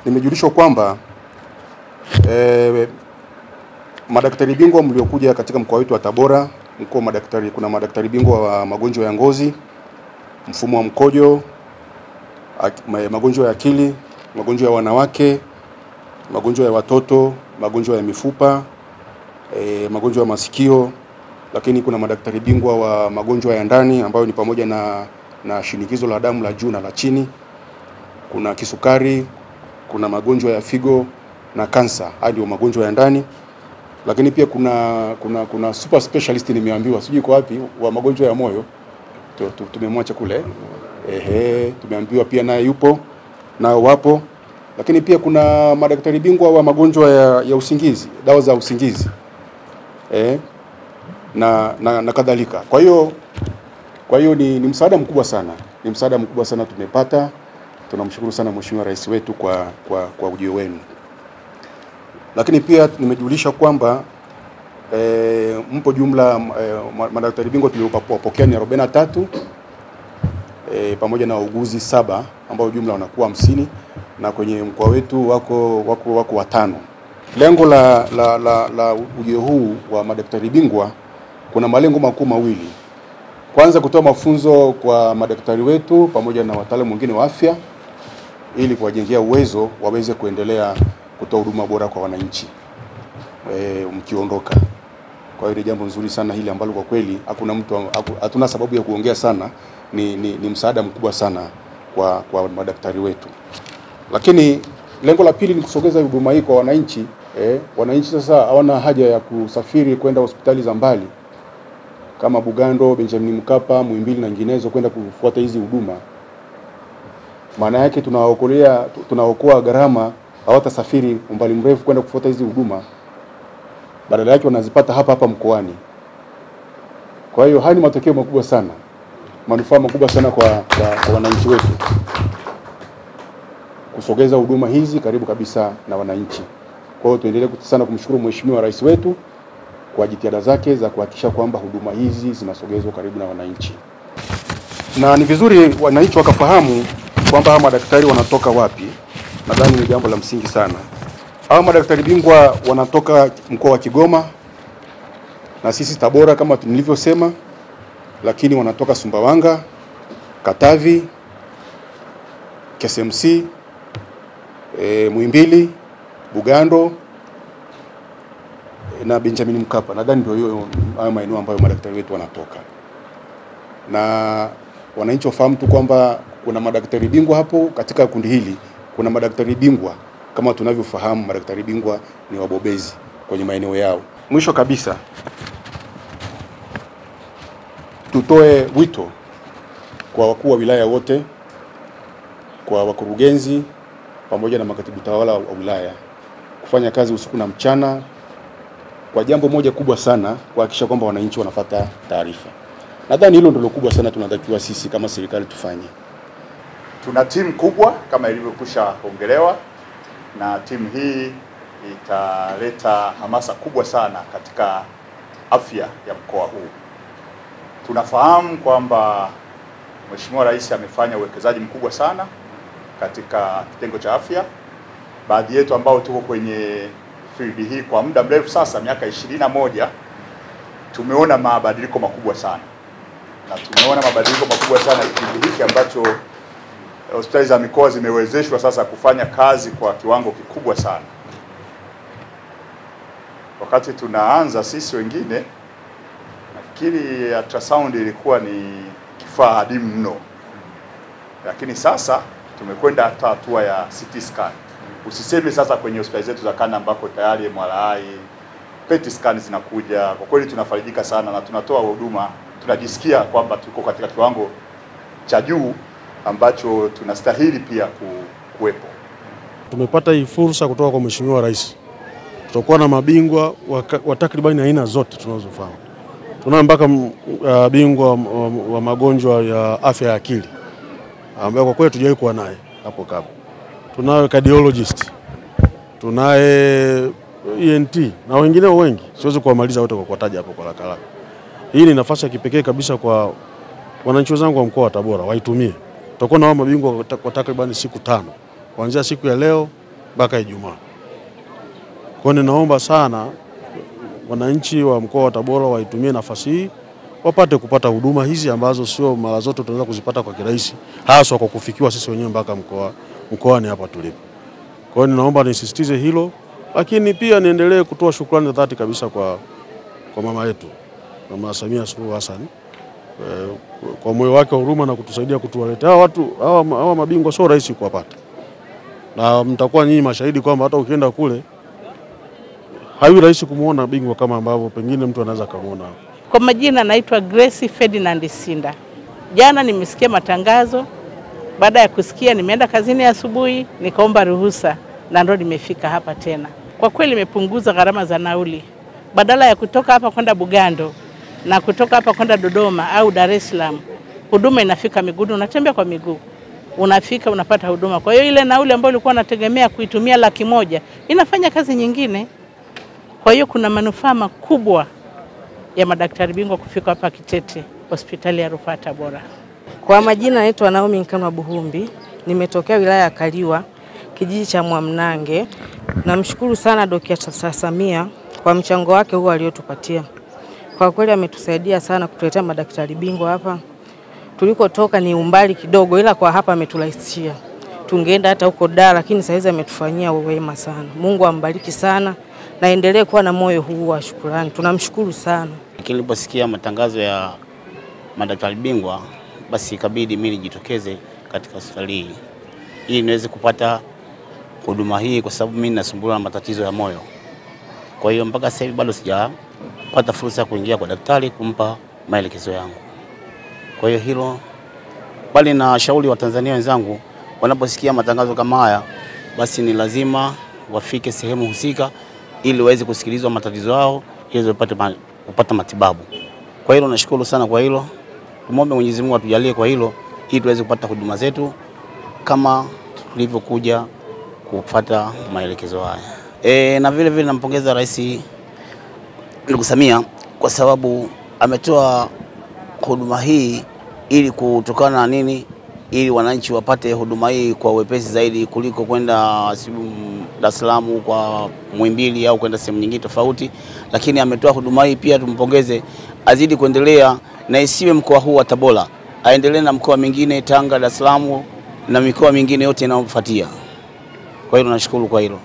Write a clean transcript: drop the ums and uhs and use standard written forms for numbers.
Nimejulishwa kwamba madaktari bingwa mliokuja katika mkoa wetu wa Tabora, kuna madaktari bingwa wa magonjwa ya ngozi, mfumo wa mkojo, magonjwa ya akili, magonjwa ya wanawake, magonjwa ya watoto, magonjwa ya mifupa, magonjwa ya masikio, lakini kuna madaktari bingwa wa magonjwa ya ndani ambayo ni pamoja na shinikizo la damu la juu na la chini, kuna kisukari, kuna magonjwa ya figo na kansa, hadi wa magonjwa ya ndani. Lakini pia kuna super specialist nimeambiwa, sijui kwa wapi, wa magonjwa ya moyo. Tumemwacha kule. Tumeambiwa pia naye yupo, nao wapo. Lakini pia kuna madaktari bingwa wa magonjwa ya usingizi, dawa za usingizi. Na kadhalika. Kwa hiyo ni msaada mkubwa sana. Ni msaada mkubwa sana tumepata. Tunamshukuru sana Mheshimiwa Rais wetu kwa ujio wenu. Lakini pia nimejulisha kwamba mpo jumla madaktari bingwa tuliopokea ni 43 pamoja na wauguzi 7 ambao jumla wanakuwa 50, na kwenye mkoa wetu wako 5. Lengo la ujio huu wa madaktari bingwa, kuna malengo makuu mawili. Kwanza, kutoa mafunzo kwa madaktari wetu pamoja na wataalamu wengine wa afya ili kuwajengea uwezo waweze kuendelea kutoa huduma bora kwa wananchi mkiondoka. Kwa hiyo ni jambo nzuri sana hili ambalo kwa kweli hatuna sababu ya kuongea sana, ni msaada mkubwa sana kwa madaktari wetu. Lakini lengo la pili ni kusogeza huduma hii kwa wananchi. Wananchi sasa hawana haja ya kusafiri kwenda hospitali za mbali kama Bugando, Benjamin Mkapa, Muhimbili na nyinginezo kwenda kufuata hizi huduma. Maana yake tunaokoa gharama, hawatasafiri umbali mrefu kwenda kufuata hizi huduma. Badala yake wanazipata hapa mkoani. Kwa hiyo haya ni matokeo makubwa sana. Manufaa makubwa sana kwa wananchi wetu. Kusogeza huduma hizi karibu kabisa na wananchi. Kwa hiyo tuendelee sana kumshukuru Mheshimiwa Rais wetu kwa jitihada zake za kuhakikisha kwamba huduma hizi zinasogezwa karibu na wananchi. Na ni vizuri wananchi wakafahamu kwamba hawa madaktari wanatoka wapi. Nadhani ni jambo la msingi sana. Hawa madaktari bingwa wanatoka mkoa wa Kigoma na sisi Tabora kama nilivyosema, lakini wanatoka Sumbawanga, Katavi, KSMC, Muhimbili, Bugando na Benjamin Mkapa. Nadhani ndio hiyo maeneo ambayo madaktari wetu wanatoka. Na wananchi wafahamu tu kwamba kuna madaktari bingwa hapo katika kundi hili. Kuna madaktari bingwa kama tunavyofahamu, madaktari bingwa ni wabobezi kwenye maeneo yao. Mwisho kabisa, tutoe wito kwa wakuu wa wilaya wote, kwa wakurugenzi pamoja na makatibu tawala wa wilaya kufanya kazi usiku na mchana kwa jambo moja kubwa sana, kuhakikisha kwamba wananchi wanapata taarifa. Nadhani hilo ndilo kubwa sana tunatakiwa sisi kama serikali tufanye. Tuna timu kubwa kama ilivyokwisha ongelewa, na timu hii italeta hamasa kubwa sana katika afya ya mkoa huu. Tunafahamu kwamba Mheshimiwa Rais amefanya uwekezaji mkubwa sana katika kitengo cha afya. Baadhi yetu ambao tuko kwenye field hii kwa muda mrefu sasa, miaka 21, tumeona mabadiliko makubwa sana. Na tumeona mabadiliko makubwa sana kipindi hiki ambacho hospitali za mikoa zimewezeshwa sasa kufanya kazi kwa kiwango kikubwa sana. Wakati tunaanza sisi wengine, nafikiri ultrasound ilikuwa ni kifaa adimu mno. Lakini sasa tumekwenda hata hatua ya CT scan. Usiseme sasa kwenye hospitali zetu za kanda ambako tayari MRI, PET scan zinakuja. Kwa kweli tunafaidika sana na tunatoa huduma, tunajisikia kwamba tuko katika kiwango cha juu ambacho tunastahili pia kuwepo. Tumepata hii fursa kutoka kwa Mheshimiwa Rais. Tutakuwa na mabingwa wa takribani aina zote tunazofahamu. Tunao mpaka bingwa wa magonjwa ya afya ya akili ambaye kwa kweli tujawahi kuwa naye hapo kabla. Tunayo cardiologist, tunaye ENT na wengine wengi. Siwezi kuwamaliza wote kwa kuwataja hapo kwa haraka. Hii ni nafasi ya kipekee kabisa kwa wananchi wenzangu wa mkoa wa Tabora waitumie. Tutakuwa na mabingwa kwa takriban siku 5 kuanzia siku ya leo mpaka Ijumaa. Kwa hiyo ninaomba sana wananchi wa mkoa wa Tabora waitumie nafasi hii wapate kupata huduma hizi ambazo sio mara zote tunaweza kuzipata kwa kirahisi, hasa kwa kufikiwa sisi wenyewe mpaka mkoani hapa tulipo. Kwa hiyo ninaomba nisisitize hilo, lakini pia niendelee kutoa shukrani za dhati kabisa kwa mama yetu, Mama Samia Suluhu Hassan, kwa moyo wake wa huruma na kutusaidia kutuwaletea hawa mabingwa. Sio rahisi kuwapata, na mtakuwa nyinyi mashahidi kwamba hata ukienda kule haiwi rahisi kumuona bingwa kama ambavyo pengine mtu anaweza kumuona. Kwa majina naitwa Grace Ferdinand Sinda. Jana nimesikia matangazo, baada ya kusikia nimeenda kazini asubuhi, nikaomba ruhusa na ndo nimefika hapa tena. Kwa kweli imepunguza gharama za nauli. Badala ya kutoka hapa kwenda Bugando na kutoka hapa kwenda Dodoma au Dar es Salaam, huduma inafika Miguuni, unatembea kwa miguu. Unafika unapata huduma. Kwa hiyo ile nauli ambayo ulikuwa unategemea kuitumia 100,000 inafanya kazi nyingine. Kwa hiyo kuna manufaa makubwa ya madaktari bingwa kufika hapa Kitete, hospitali ya rufaa Tabora. Kwa majina naitwa Naomi Nkanwa Buhumbi, nimetokea wilaya ya Kaliwa, kijiji cha Mwamnange. Namshukuru sana Dr. Samia kwa mchango wake huo aliotupatia. Kwa kweli ametusaidia sana kutuletea madaktari bingwa hapa. Tulikotoka ni umbali kidogo, ila kwa hapa ameturahisishia. Tungeenda hata huko Dar, lakini sasa hizi ametufanyia wema sana. Mungu ambariki sana na endelee kuwa na moyo huu wa shukrani. Tunamshukuru sana. Niliposikia matangazo ya madaktari bingwa, basi ikabidi mimi nijitokeze katika hospitali hii ili niweze kupata huduma hii, kwa sababu mimi ninasumbuliwa na matatizo ya moyo. Kwa hiyo mpaka sasa hivi bado sijapata fursa ya kuingia kwa daktari kumpa maelekezo yangu. Kwa hiyo hilo, bali na shauri wa Tanzania wenzangu, wanaposikia matangazo kama haya, basi ni lazima wafike sehemu husika ili waweze kusikilizwa matatizo yao ili wapate kupata matibabu. Kwa hilo nashukuru sana kwa hilo. Tumombe Mwenyezi Mungu atujalie kwa hilo ili tuweze kupata huduma zetu kama tulivyokuja kufuata maelekezo haya. Na vile vile nampongeza Rais ndugu Samia kwa sababu ametoa huduma hii ili kutokana na nini, ili wananchi wapate huduma hii kwa wepesi zaidi kuliko kwenda Dar es Salaam kwa Muhimbili au kwenda sehemu nyingine tofauti. Lakini ametoa huduma hii, pia tumpongeze, azidi kuendelea na isiwe mkoa huu wa Tabora, aendelee na mkoa mingine, Tanga, Dar es Salaam na mikoa mingine yote inayofuatia. Kwa hiyo nashukuru kwa hilo.